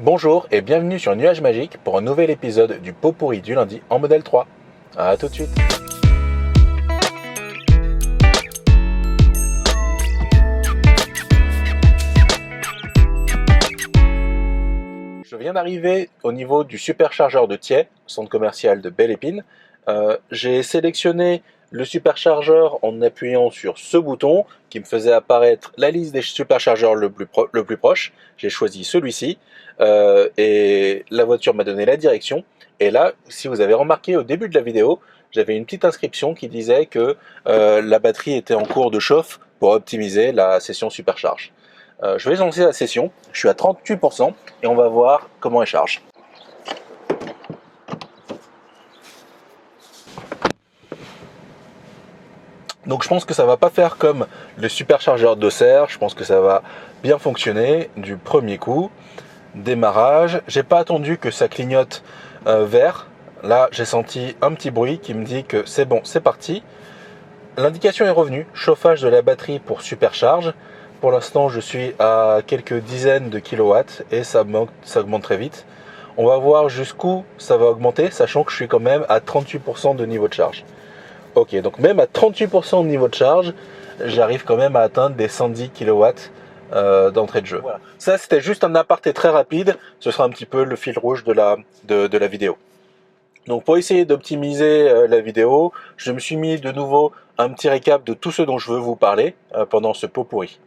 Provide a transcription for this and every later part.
Bonjour et bienvenue sur Nuage Magique pour un nouvel épisode du pot pourri du lundi en modèle 3. A tout de suite. Je viens d'arriver au niveau du superchargeur de Thiais, centre commercial de Belle Épine. J'ai sélectionné le superchargeur en appuyant sur ce bouton qui me faisait apparaître la liste des superchargeurs le plus proche. J'ai choisi celui-ci et la voiture m'a donné la direction. Et là, si vous avez remarqué au début de la vidéo, j'avais une petite inscription qui disait que la batterie était en cours de chauffe pour optimiser la session supercharge. Je vais lancer la session, je suis à 38% et on va voir comment elle charge. Donc je pense que ça va pas faire comme le superchargeur d'Auxerre, je pense que ça va bien fonctionner du premier coup. Démarrage, j'ai pas attendu que ça clignote vert, là j'ai senti un petit bruit qui me dit que c'est bon, c'est parti. L'indication est revenue, chauffage de la batterie pour supercharge. Pour l'instant je suis à quelques dizaines de kilowatts et ça augmente très vite. On va voir jusqu'où ça va augmenter, sachant que je suis quand même à 38% de niveau de charge. Ok, donc même à 38% de niveau de charge, j'arrive quand même à atteindre des 110 kW d'entrée de jeu. Voilà. Ça, c'était juste un aparté très rapide. Ce sera un petit peu le fil rouge de la vidéo. Donc pour essayer d'optimiser la vidéo, je me suis mis de nouveau un petit récap de tout ce dont je veux vous parler pendant ce pot pourri.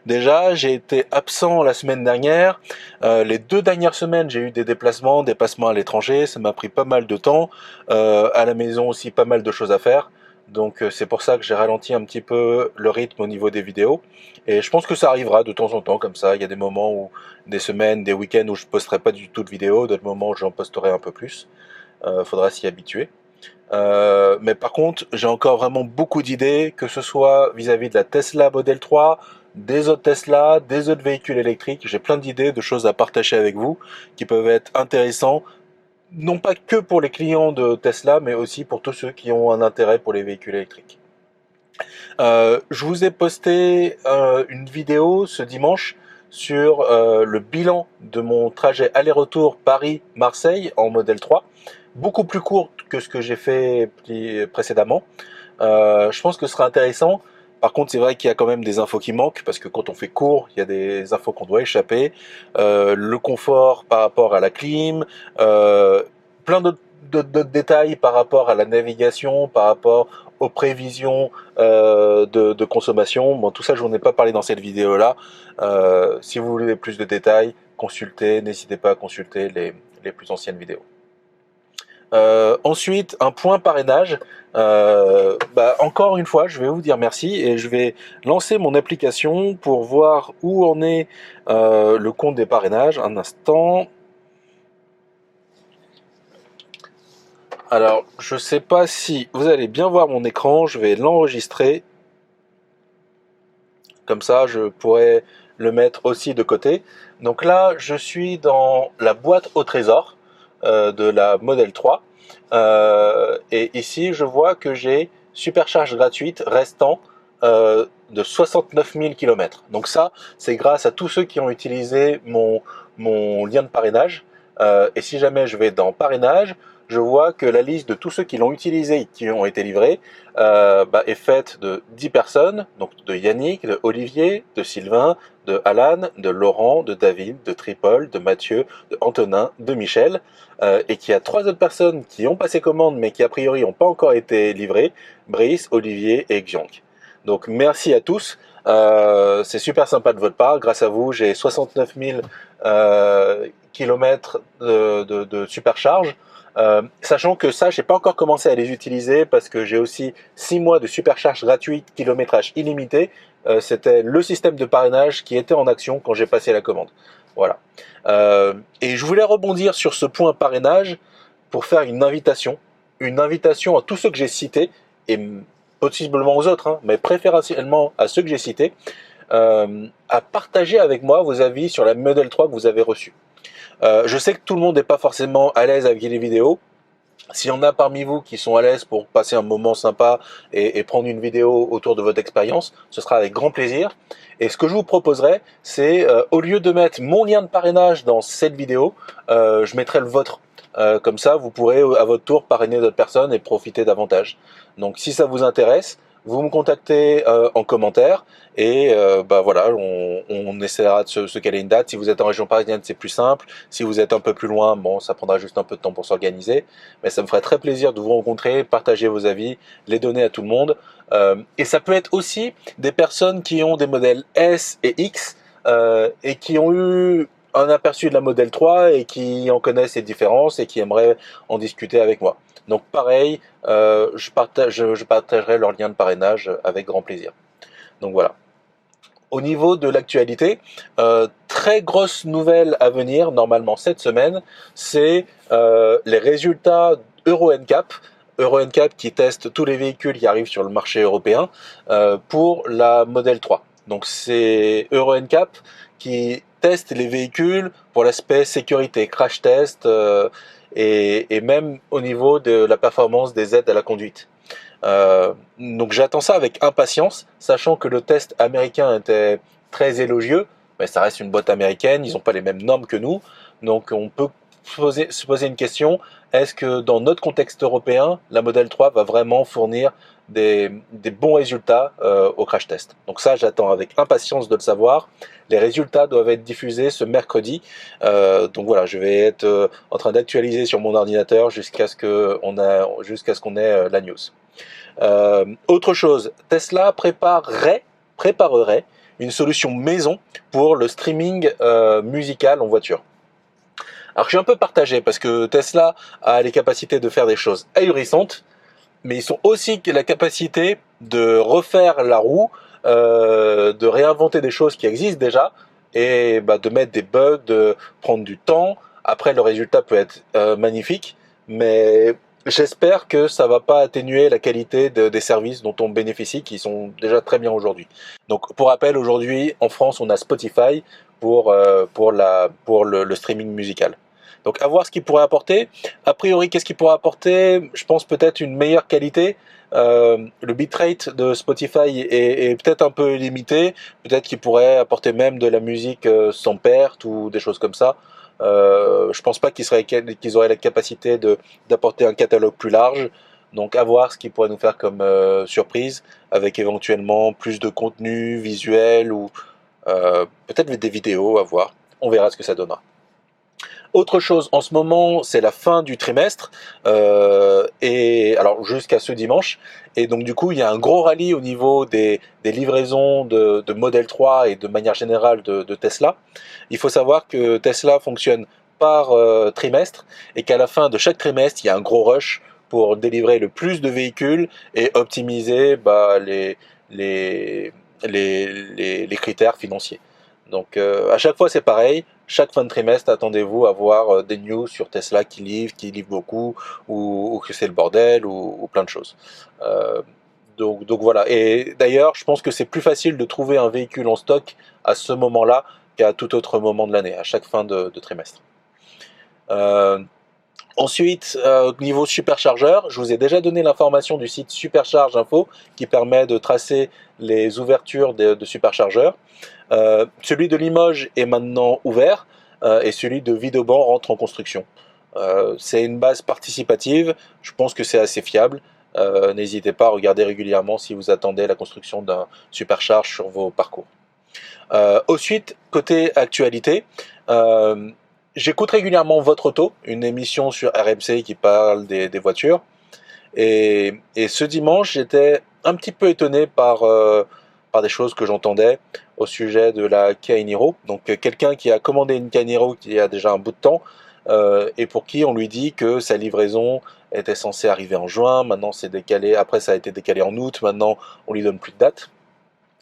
Déjà, j'ai été absent la semaine dernière. Les 2 dernières semaines, j'ai eu des déplacements à l'étranger. Ça m'a pris pas mal de temps. À la maison aussi, pas mal de choses à faire. Donc c'est pour ça que j'ai ralenti un petit peu le rythme au niveau des vidéos. Et je pense que ça arrivera de temps en temps comme ça. Il y a des moments où, des semaines, des week-ends où je posterai pas du tout de vidéos, d'autres moments où j'en posterai un peu plus. Faudra s'y habituer. Mais par contre, j'ai encore vraiment beaucoup d'idées, que ce soit vis-à-vis de la Tesla Model 3, des autres Tesla, des autres véhicules électriques. J'ai plein d'idées, de choses à partager avec vous qui peuvent être intéressants, non pas que pour les clients de Tesla, mais aussi pour tous ceux qui ont un intérêt pour les véhicules électriques. Je vous ai posté une vidéo ce dimanche sur le bilan de mon trajet aller-retour Paris-Marseille en Model 3, beaucoup plus courte que ce que j'ai fait précédemment. Je pense que ce sera intéressant. Par contre, c'est vrai qu'il y a quand même des infos qui manquent, parce que quand on fait court, il y a des infos qu'on doit échapper. Le confort par rapport à la clim, plein d'autres détails par rapport à la navigation, par rapport aux prévisions de consommation. Bon, tout ça, je n'en ai pas parlé dans cette vidéo-là. Si vous voulez plus de détails, consultez, n'hésitez pas à consulter les plus anciennes vidéos. Ensuite, un point parrainage. Encore une fois, je vais vous dire merci et je vais lancer mon application pour voir où en est le compte des parrainages. Un instant. Alors, je sais pas si vous allez bien voir mon écran. Je vais l'enregistrer. Comme ça, je pourrais le mettre aussi de côté. Donc là, je suis dans la boîte au trésor de la Model 3. Et ici, je vois que j'ai supercharge gratuite restant de 69 000 km. Donc ça, c'est grâce à tous ceux qui ont utilisé mon lien de parrainage. Et si jamais je vais dans parrainage, je vois que la liste de tous ceux qui l'ont utilisé et qui ont été livrés est faite de 10 personnes, donc de Yannick, de Olivier, de Sylvain, de Alan, de Laurent, de David, de Tripol, de Mathieu, de Antonin, de Michel, et qu'il y a 3 autres personnes qui ont passé commande mais qui a priori n'ont pas encore été livrées, Brice, Olivier et Xiong. Donc merci à tous, c'est super sympa de votre part, grâce à vous j'ai 69 000 km de supercharge. Sachant que ça, j'ai pas encore commencé à les utiliser parce que j'ai aussi 6 mois de supercharge gratuite, kilométrage illimité. C'était le système de parrainage qui était en action quand j'ai passé la commande. Voilà. Et je voulais rebondir sur ce point parrainage pour faire une invitation à tous ceux que j'ai cités et possiblement aux autres, mais préférentiellement à ceux que j'ai cités, à partager avec moi vos avis sur la Model 3 que vous avez reçue. Je sais que tout le monde n'est pas forcément à l'aise avec les vidéos. S'il y en a parmi vous qui sont à l'aise pour passer un moment sympa et prendre une vidéo autour de votre expérience, ce sera avec grand plaisir. Et ce que je vous proposerai, c'est au lieu de mettre mon lien de parrainage dans cette vidéo, je mettrai le vôtre. Comme ça, vous pourrez à votre tour parrainer d'autres personnes et profiter davantage. Donc si ça vous intéresse, vous me contactez en commentaire et bah voilà, on essaiera de se caler une date. Si vous êtes en région parisienne, c'est plus simple. Si vous êtes un peu plus loin, bon, ça prendra juste un peu de temps pour s'organiser. Mais ça me ferait très plaisir de vous rencontrer, partager vos avis, les donner à tout le monde. Et ça peut être aussi des personnes qui ont des modèles S et X et qui ont eu un aperçu de la modèle 3 et qui en connaissent les différences et qui aimeraient en discuter avec moi. Donc pareil, je partagerai leur lien de parrainage avec grand plaisir. Donc voilà. Au niveau de l'actualité, très grosse nouvelle à venir, normalement cette semaine, c'est les résultats Euro NCAP. Euro NCAP qui teste tous les véhicules qui arrivent sur le marché européen pour la Model 3. Donc c'est Euro NCAP qui teste les véhicules pour l'aspect sécurité, crash test et même au niveau de la performance des aides à la conduite. Donc j'attends ça avec impatience, sachant que le test américain était très élogieux, mais ça reste une boîte américaine, ils n'ont pas les mêmes normes que nous, donc on peut se poser une question, est-ce que dans notre contexte européen, la Model 3 va vraiment fournir des bons résultats au crash test? Donc ça, j'attends avec impatience de le savoir. Les résultats doivent être diffusés ce mercredi, donc voilà, je vais être en train d'actualiser sur mon ordinateur jusqu'à ce qu'on ait la news. Autre chose, Tesla préparerait une solution maison pour le streaming musical en voiture. Alors je suis un peu partagé parce que Tesla a les capacités de faire des choses ahurissantes, mais ils ont aussi la capacité de refaire la roue, de réinventer des choses qui existent déjà et bah, de mettre des bugs, de prendre du temps. Après le résultat peut être magnifique, mais j'espère que ça va pas atténuer la qualité des services dont on bénéficie, qui sont déjà très bien aujourd'hui. Donc, pour rappel, aujourd'hui, en France, on a Spotify pour le streaming musical. Donc, à voir ce qu'il pourrait apporter. A priori, qu'est-ce qu'il pourrait apporter? Je pense peut-être une meilleure qualité. Le bitrate de Spotify est peut-être un peu limité. Peut-être qu'il pourrait apporter même de la musique sans perte ou des choses comme ça. Je pense pas qu'ils auraient la capacité d'apporter un catalogue plus large. Donc à voir ce qu'ils pourraient nous faire comme surprise, avec éventuellement plus de contenu visuel ou peut-être des vidéos à voir. On verra ce que ça donnera. Autre chose, en ce moment, c'est la fin du trimestre, et alors jusqu'à ce dimanche. Et donc du coup, il y a un gros rallye au niveau des livraisons de Model 3 et de manière générale de Tesla. Il faut savoir que Tesla fonctionne par trimestre et qu'à la fin de chaque trimestre, il y a un gros rush pour délivrer le plus de véhicules et optimiser bah, les critères financiers. Donc à chaque fois c'est pareil, chaque fin de trimestre attendez-vous à voir des news sur Tesla qui livrent beaucoup, ou que c'est le bordel, ou plein de choses. Donc voilà, et d'ailleurs je pense que c'est plus facile de trouver un véhicule en stock à ce moment-là qu'à tout autre moment de l'année, à chaque fin de trimestre. Ensuite, niveau superchargeur, je vous ai déjà donné l'information du site Supercharge Info qui permet de tracer les ouvertures de superchargeurs. Celui de Limoges est maintenant ouvert et celui de Villeurbanne rentre en construction. C'est une base participative, je pense que c'est assez fiable. N'hésitez pas à regarder régulièrement si vous attendez la construction d'un supercharge sur vos parcours. Ensuite, côté actualité, j'écoute régulièrement Votre Auto, une émission sur RMC qui parle des voitures. Et ce dimanche, j'étais un petit peu étonné par des choses que j'entendais au sujet de la Kia Niro. Donc quelqu'un qui a commandé une Kia Niro qui a déjà un bout de temps et pour qui on lui dit que sa livraison était censée arriver en juin. Maintenant c'est décalé, après ça a été décalé en août. Maintenant on lui donne plus de date.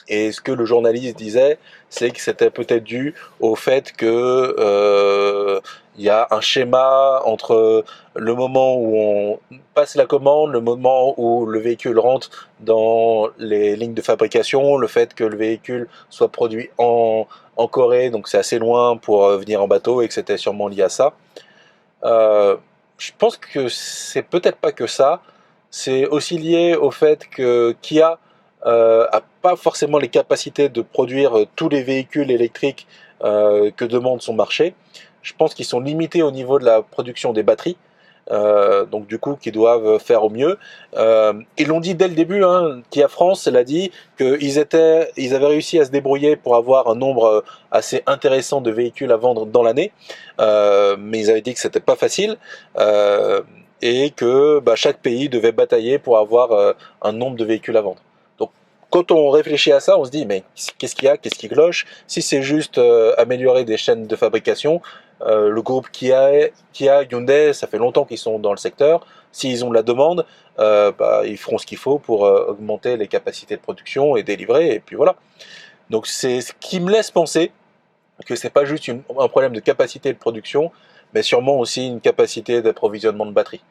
Et ce que le journaliste disait, c'est que c'était peut-être dû au fait que il y a un schéma entre le moment où on passe la commande, le moment où le véhicule rentre dans les lignes de fabrication, le fait que le véhicule soit produit en Corée, donc c'est assez loin pour venir en bateau et que c'était sûrement lié à ça. je pense que c'est peut-être pas que ça. C'est aussi lié au fait que Kia a pas forcément les capacités de produire tous les véhicules électriques que demande son marché. Je pense qu'ils sont limités au niveau de la production des batteries. Donc du coup, qu'ils doivent faire au mieux. Ils l'ont dit dès le début, hein, Kia France l'a dit, ils avaient réussi à se débrouiller pour avoir un nombre assez intéressant de véhicules à vendre dans l'année, mais ils avaient dit que c'était pas facile. Et que chaque pays devait batailler pour avoir un nombre de véhicules à vendre. Donc quand on réfléchit à ça, on se dit mais qu'est-ce qu'il y a, qu'est-ce qui cloche? Si c'est juste améliorer des chaînes de fabrication, le groupe Kia, Hyundai, ça fait longtemps qu'ils sont dans le secteur. S'ils ont de la demande, ils feront ce qu'il faut pour augmenter les capacités de production et délivrer, et puis voilà. Donc c'est ce qui me laisse penser que c'est pas juste un problème de capacité de production, mais sûrement aussi une capacité d'approvisionnement de batterie.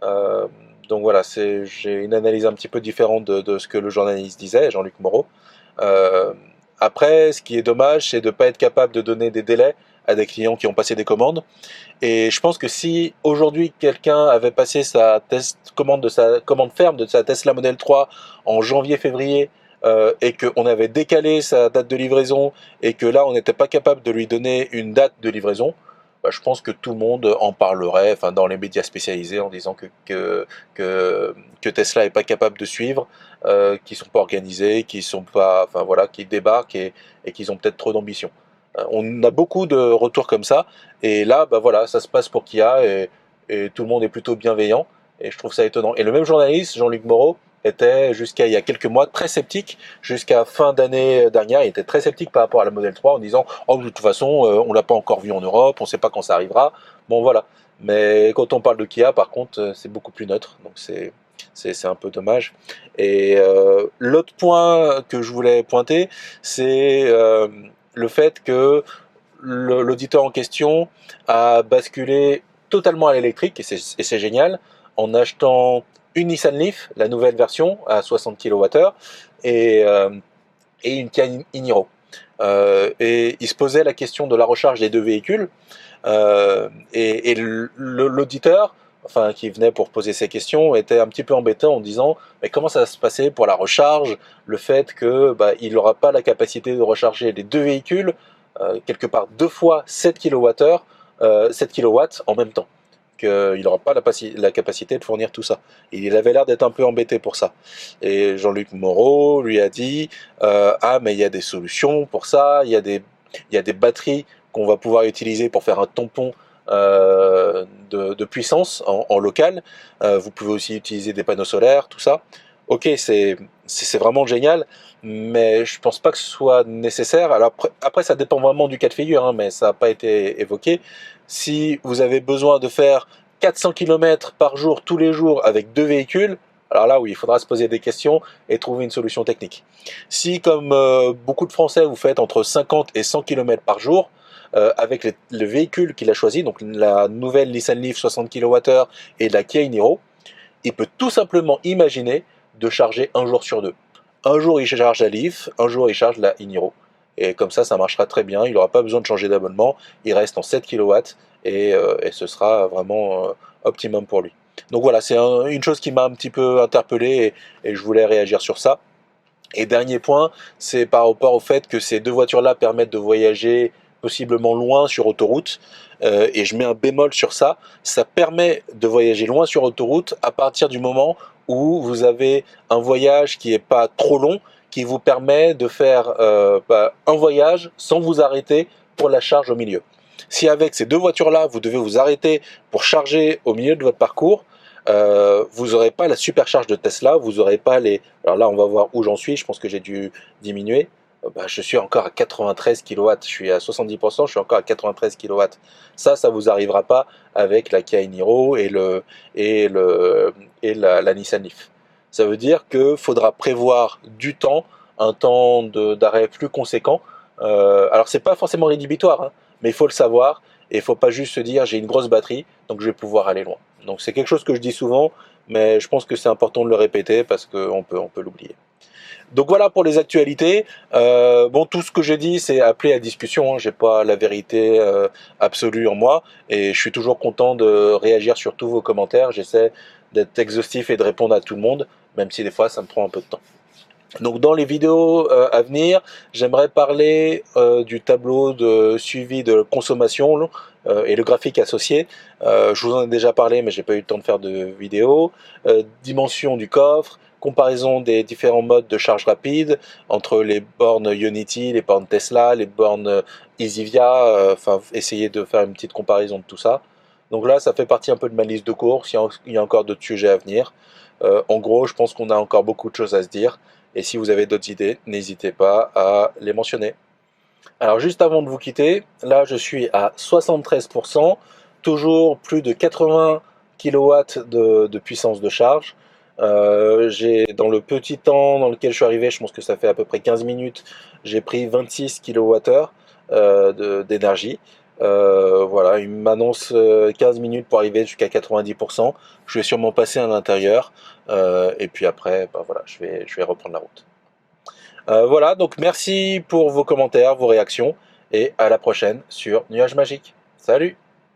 Euh, donc voilà, j'ai une analyse un petit peu différente de ce que le journaliste disait, Jean-Luc Moreau. Euh, Après, ce qui est dommage, c'est de ne pas être capable de donner des délais à des clients qui ont passé des commandes. Et je pense que si aujourd'hui quelqu'un avait passé sa commande ferme de sa Tesla Model 3 en janvier-février, et qu'on avait décalé sa date de livraison et que là on n'était pas capable de lui donner une date de livraison, je pense que tout le monde en parlerait, enfin dans les médias spécialisés, en disant que Tesla est pas capable de suivre, qu'ils sont pas organisés, qu'ils sont pas, enfin voilà, qu'ils débarquent et qu'ils ont peut-être trop d'ambition. On a beaucoup de retours comme ça, et là, voilà, ça se passe pour Kia, et tout le monde est plutôt bienveillant, et je trouve ça étonnant. Et le même journaliste, Jean-Luc Moreau, était jusqu'à il y a quelques mois très sceptique, jusqu'à fin d'année dernière, il était très sceptique par rapport à la Model 3 en disant oh de toute façon on l'a pas encore vu en Europe, on sait pas quand ça arrivera. Bon voilà. Mais quand on parle de Kia par contre c'est beaucoup plus neutre, donc c'est un peu dommage. Et l'autre point que je voulais pointer, c'est le fait que l'auditeur en question a basculé totalement à l'électrique, et c'est génial, en achetant une Nissan Leaf, la nouvelle version à 60 kWh, et une Kia e-Niro. Et il se posait la question de la recharge des deux véhicules, et l'auditeur, enfin qui venait pour poser ces questions, était un petit peu embêté en disant mais comment ça va se passer pour la recharge, le fait que il n'aura pas la capacité de recharger les deux véhicules quelque part deux fois 7 kWh, 7 kW en même temps, qu'il n'aura pas la capacité de fournir tout ça. Il avait l'air d'être un peu embêté pour ça. Et Jean-Luc Moreau lui a dit ah mais il y a des solutions pour ça, il y a des batteries qu'on va pouvoir utiliser pour faire un tampon de puissance en local. Vous pouvez aussi utiliser des panneaux solaires, tout ça. Ok, c'est vraiment génial, mais je pense pas que ce soit nécessaire. Alors après ça dépend vraiment du cas de figure, hein, mais ça n'a pas été évoqué. Si vous avez besoin de faire 400 km par jour tous les jours avec deux véhicules, alors là oui, il faudra se poser des questions et trouver une solution technique. Si comme beaucoup de Français vous faites entre 50 et 100 km par jour, avec le véhicule qu'il a choisi, donc la nouvelle Nissan Leaf 60 kWh et la Kia e-Niro, il peut tout simplement imaginer de charger un jour sur deux. Un jour il charge la Leaf, un jour il charge la e-Niro. Et comme ça marchera très bien, il n'aura pas besoin de changer d'abonnement, il reste en 7 kW et ce sera vraiment optimum pour lui. Donc voilà, c'est une chose qui m'a un petit peu interpellé et je voulais réagir sur ça. Et dernier point, c'est par rapport au fait que ces deux voitures-là permettent de voyager possiblement loin sur autoroute, et je mets un bémol sur ça, ça permet de voyager loin sur autoroute à partir du moment où vous avez un voyage qui n'est pas trop long, qui vous permet de faire un voyage sans vous arrêter pour la charge au milieu. Si avec ces deux voitures-là, vous devez vous arrêter pour charger au milieu de votre parcours, vous n'aurez pas la supercharge de Tesla, vous n'aurez pas les... Alors là, on va voir où j'en suis, je pense que j'ai dû diminuer. Je suis encore à 93 kW, je suis à 70%, je suis encore à 93 kW. Ça vous arrivera pas avec la Kia e-Niro et la Nissan Leaf. Ça veut dire qu'il faudra prévoir du temps, un temps d'arrêt plus conséquent. Alors c'est pas forcément rédhibitoire, hein, mais il faut le savoir, et il faut pas juste se dire j'ai une grosse batterie, donc je vais pouvoir aller loin. Donc c'est quelque chose que je dis souvent, mais je pense que c'est important de le répéter parce qu'on peut l'oublier. Donc voilà pour les actualités. Bon, tout ce que j'ai dit, c'est appelé à discussion, hein. J'ai pas la vérité absolue en moi, et je suis toujours content de réagir sur tous vos commentaires. J'essaie d'être exhaustif et de répondre à tout le monde, même si des fois ça me prend un peu de temps. Donc dans les vidéos à venir, j'aimerais parler du tableau de suivi de consommation et le graphique associé. Je vous en ai déjà parlé, mais j'ai pas eu le temps de faire de vidéo. Dimension du coffre, comparaison des différents modes de charge rapide entre les bornes Ionity, les bornes Tesla, les bornes Easivia. Enfin, essayer de faire une petite comparaison de tout ça. Donc là, ça fait partie un peu de ma liste de courses. Il y a encore d'autres sujets à venir. En gros, je pense qu'on a encore beaucoup de choses à se dire. Et si vous avez d'autres idées, n'hésitez pas à les mentionner. Alors juste avant de vous quitter, là je suis à 73%, toujours plus de 80 kW de puissance de charge. J'ai dans le petit temps dans lequel je suis arrivé, je pense que ça fait à peu près 15 minutes, j'ai pris 26 kWh d'énergie. Voilà, il m'annonce 15 minutes pour arriver jusqu'à 90%. Je vais sûrement passer à l'intérieur et puis après, bah voilà, je vais reprendre la route. Voilà, donc merci pour vos commentaires, vos réactions et à la prochaine sur Nuages Magiques. Salut!